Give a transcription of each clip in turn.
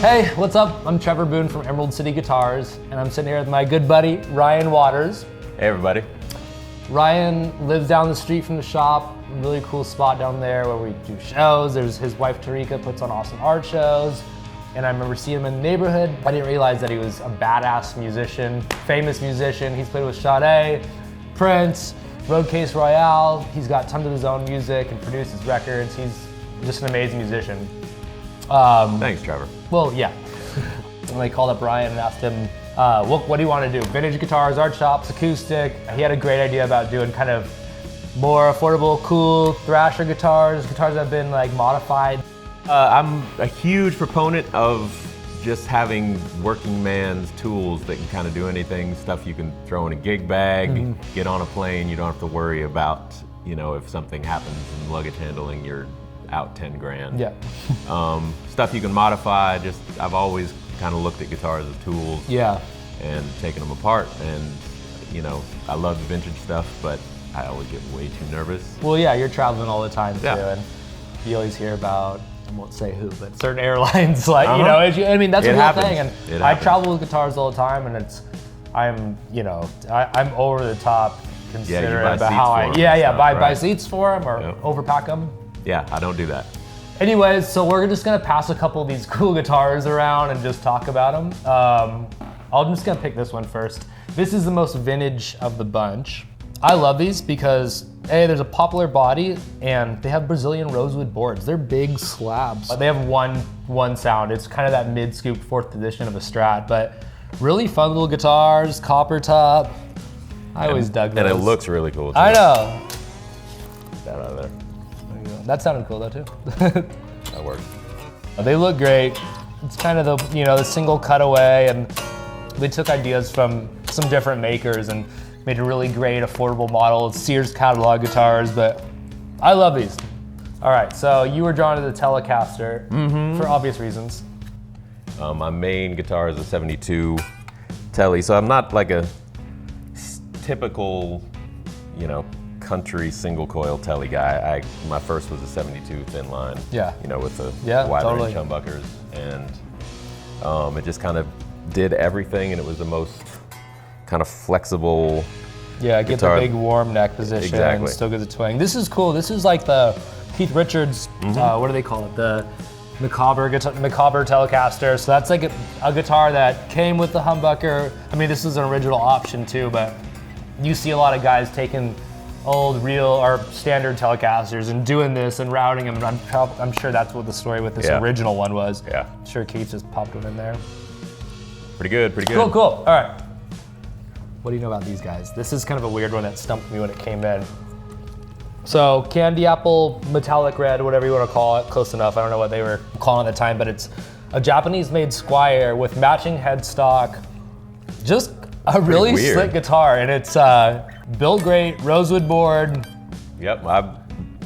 Hey, what's up? I'm Trevor Boone from Emerald City Guitars, and I'm sitting here with my good buddy, Ryan Waters. Hey everybody. Ryan lives down the street from the shop, really cool spot down there where we do shows. There's his wife Tarika puts on awesome art shows, and I remember seeing him in the neighborhood. I didn't realize that he was a badass musician, famous musician. He's played with Sade, Prince, Roadcase Royale. He's got tons of his own music and produces records. He's just an amazing musician. Thanks, Trevor. Well, yeah. When I called up Ryan and asked him, what do you want to do? Vintage guitars, art shops, acoustic. He had a great idea about doing kind of more affordable, cool Thrasher guitars that have been like modified. I'm a huge proponent of just having working man's tools that can kind of do anything, stuff you can throw in a gig bag, get on a plane, you don't have to worry about, you know, if something happens in luggage handling, you're out 10 grand. Yeah. Stuff you can modify, I've always kind of looked at guitars as tools. Yeah. And taken them apart, and you know, I love the vintage stuff, but I always get way too nervous. Well, yeah, you're traveling all the time too, Yeah. and you always hear about, I won't say who, but certain airlines, like, you know, I mean, that's a real thing, and I travel with guitars all the time, and I'm over the top considering about how I buy seats for them or overpack them. Yeah, I don't do that. Anyways, so we're just gonna pass a couple of these cool guitars around and just talk about them. I'm just gonna pick this one first. This is the most vintage of the bunch. I love these because A, there's a popular body and they have Brazilian rosewood boards. They're big slabs. They have one sound. It's kind of that mid-scoop 4th edition of a Strat, but really fun little guitars, copper top. I always dug those. And it looks really cool too. I know. Get that out of there. That sounded cool though too. That worked. They look great. It's kind of the, you know, the single cutaway, and they took ideas from some different makers and made a really great affordable model. It's Sears catalog guitars, but I love these. All right, so you were drawn to the Telecaster for obvious reasons. My main guitar is a 72 Tele, so I'm not like a typical, you know, country single coil Tele guy. My first was a 72 thin line. Yeah. You know, with the wider totally. humbuckers, and it just kind of did everything, and it was the most kind of flexible. Yeah, get guitar. the big warm neck position. Exactly. Still get the twang. This is cool. This is like the Keith Richards. What do they call it? The macabre Telecaster. So that's like a guitar that came with the humbucker. I mean, this is an original option too, but you see a lot of guys taking old, real, or standard Telecasters and doing this and routing them. And I'm sure that's what the story with this original one was. Yeah. I'm sure Keith just popped one in there. Pretty good, pretty good. Cool, cool. All right. What do you know about these guys? This is kind of a weird one that stumped me when it came in. So candy apple, metallic red, whatever you want to call it, close enough. I don't know what they were calling at the time, but it's a Japanese-made Squier with matching headstock. Just a really slick guitar, and it's built great, rosewood board. Yep, I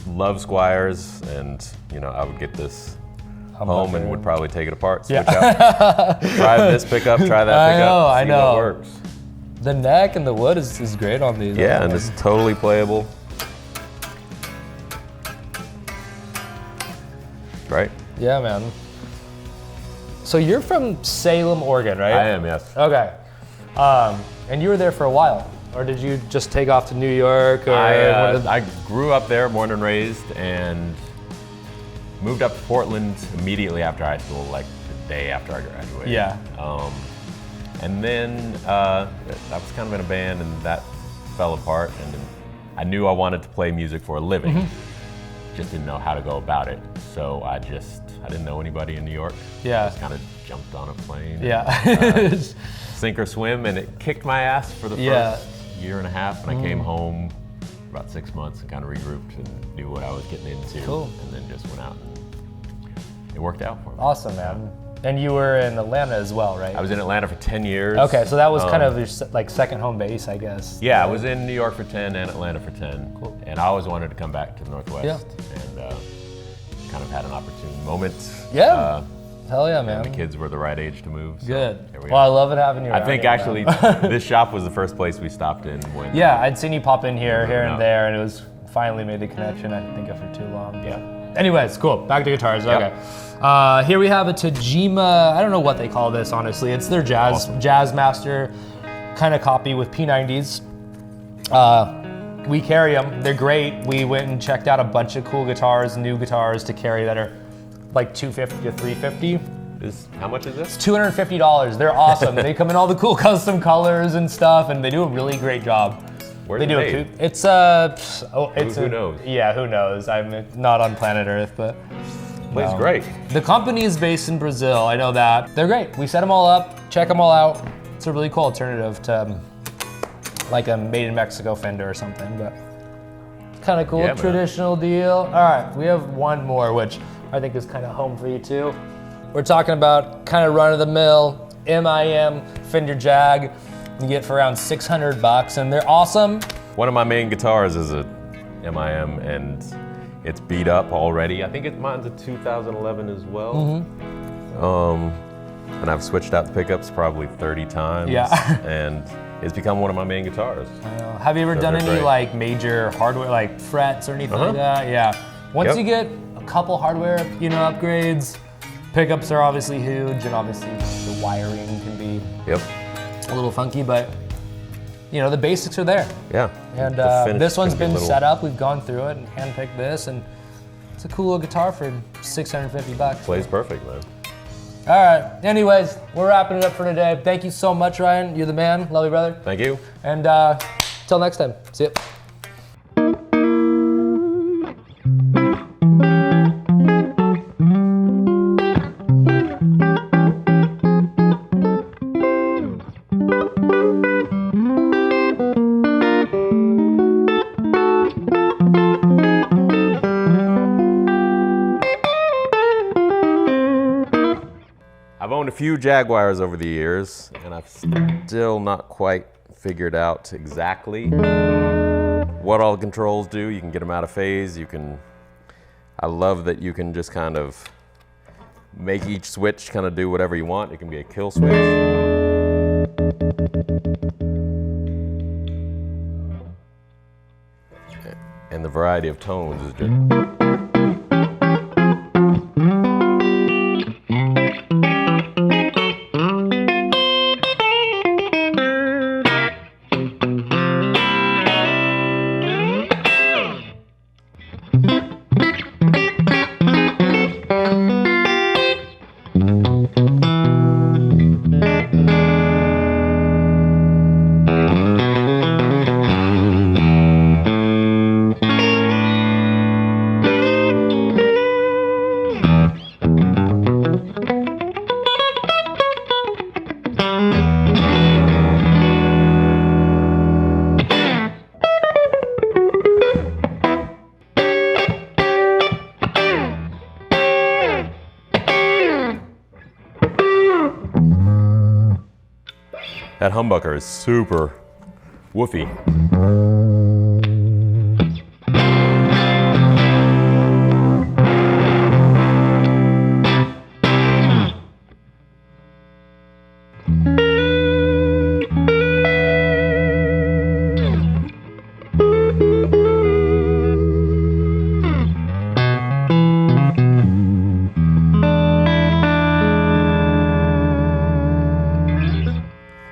love Squiers, and you know, I would get this home and would probably take it apart, switch out. Try this pickup, try that pickup, see what works. The neck and the wood is great on these. Yeah, and it's totally playable. Right? Yeah, man. So you're from Salem, Oregon, right? I am, yes. Okay. And you were there for a while, or did you just take off to New York? Or I grew up there, born and raised, and moved up to Portland immediately after high school, like the day after I graduated. Yeah. And then I was kind of in a band, and that fell apart, and then I knew I wanted to play music for a living. Just didn't know how to go about it. So I didn't know anybody in New York. Yeah. Just kind of jumped on a plane. Yeah. And, sink or swim, and it kicked my ass for the first year and a half, and I came home for about 6 months and kind of regrouped and knew what I was getting into. Cool. And then just went out, and it worked out for me. Awesome, man. And you were in Atlanta as well, right? I was in Atlanta for 10 years. Okay, so that was kind of your like second home base, I guess. Yeah, I was in New York for 10 and Atlanta for 10. Cool. And I always wanted to come back to the Northwest, and kind of had an opportune moment. Yeah. Hell yeah, man. And the kids were the right age to move. So Good. Here we Well, I love it having you around. I think here, actually this shop was the first place we stopped in when. Yeah, I'd seen you pop in here and there, and it was finally made the connection. I didn't think of it for too long. Yeah. Anyways, cool. Back to guitars. Yep. Okay. Here we have a Togima. I don't know what they call this, honestly. It's their Jazz Master kind of copy with P90s. We carry them. They're great. We went and checked out a bunch of cool guitars, new guitars to carry that are like $250 to $350. How much is this? It's $250. They're awesome. They come in all the cool custom colors and stuff, and they do a really great job. Where's They do it made? It's Who knows? Yeah, who knows? I'm not on planet Earth, but Plays great. the company is based in Brazil. I know that. They're great. We set them all up, check them all out. It's a really cool alternative to like a made in Mexico Fender or something, but kind of cool, Yeah, man. traditional deal. All right, we have one more, which I think is kind of home for you too. We're talking about kind of run of the mill MIM Fender Jag. You get for around $600, and they're awesome. One of my main guitars is a MIM, and it's beat up already. I think mine's a 2011 as well. And I've switched out the pickups probably 30 times. Yeah. And it's become one of my main guitars. Have you ever So done they're any great. like major hardware, like frets or anything like that? Yeah. Once Yep. you get a couple hardware, upgrades, pickups are obviously huge, and obviously the wiring can be Yep. a little funky, but the basics are there. Yeah. And The finish this one's can be a been little- set up. We've gone through it and handpicked this, and it's a cool little guitar for $650. Plays perfect, man. All right. Anyways, we're wrapping it up for today. Thank you so much, Ryan. You're the man. Love you, brother. Thank you. And till next time. See ya. I've owned a few Jaguars over the years, and I've still not quite figured out exactly what all the controls do. You can get them out of phase. I love that you can just kind of make each switch kind of do whatever you want. It can be a kill switch. And the variety of tones is just... That humbucker is super woofy.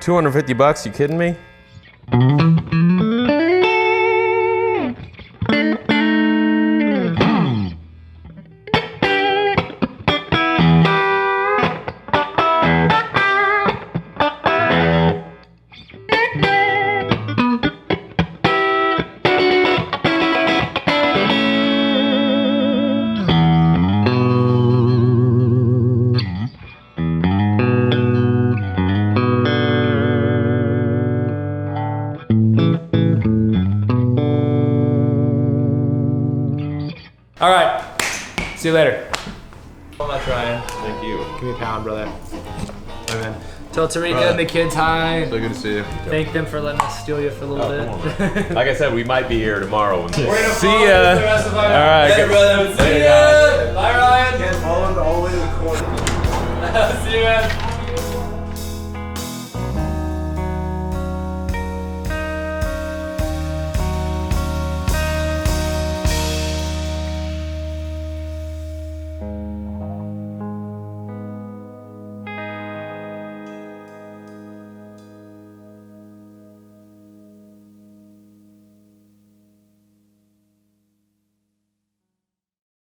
$250, you kidding me? All right. See you later. So much, Ryan. Thank you. Give me a pound, brother. Amen. Tell Tarika and the kids hi. So good to see you. Thank them for letting us steal you for a little bit. Like I said, we might be here tomorrow. We're gonna See follow ya. the rest of our All right. Later, brother. See ya. Bye, Ryan.